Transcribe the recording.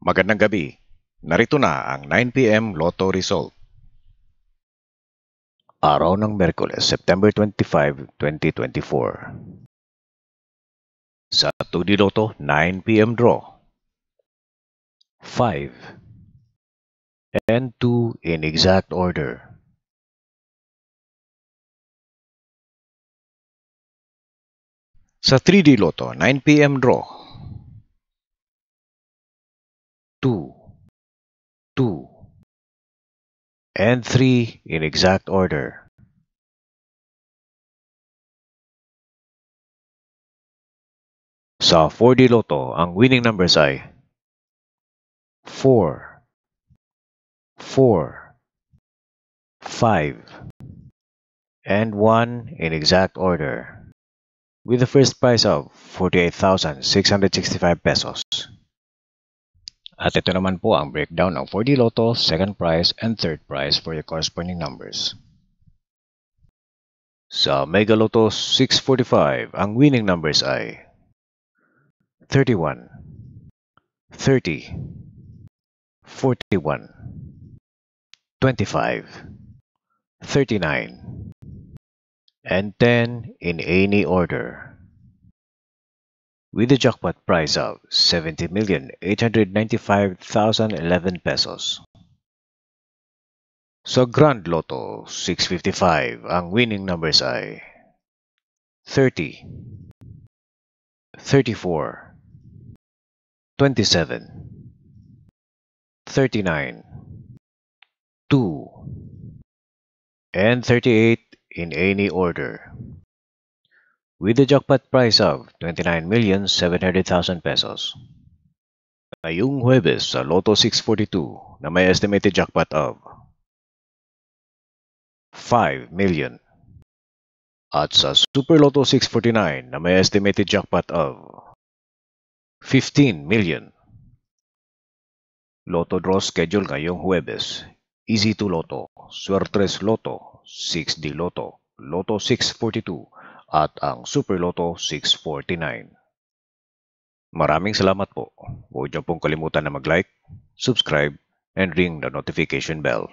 Magandang gabi. Narito na ang 9 p.m. Lotto result. Araw ng Miyerkules, September 25, 2024. Sa 2D Lotto, 9 p.m. draw. 5 and 2 in exact order. Sa 3D Lotto, 9 p.m. draw. 2, 2, and 3 in exact order. Sa 4D Lotto, ang winning numbers ay 4, 4, 5, and 1 in exact order, with the first prize of 48,665 pesos. At ito naman po ang breakdown ng 4D Lotto, second prize and third prize for your corresponding numbers. Sa Mega Lotto 645, ang winning numbers ay 31, 30, 41, 25, 39, and 10 in any order, with a jackpot prize of 70,895,011 pesos. Sa Grand Lotto 655, ang winning numbers ay 30, 34, 27, 39, 2, and 38 in any order, with a jackpot prize of 29,700,000 pesos. Ngayong Huwebes sa Lotto 642 na may estimated jackpot of 5 million. At sa Super Lotto 649 na may estimated jackpot of 15 million. Lotto draw schedule ngayong Huwebes. Easy to Lotto, Suertres Lotto, 6D Lotto, Lotto 642, at ang Super Lotto 649. Maraming salamat po. Huwag niyo pong kalimutan na mag-like, subscribe, and ring the notification bell.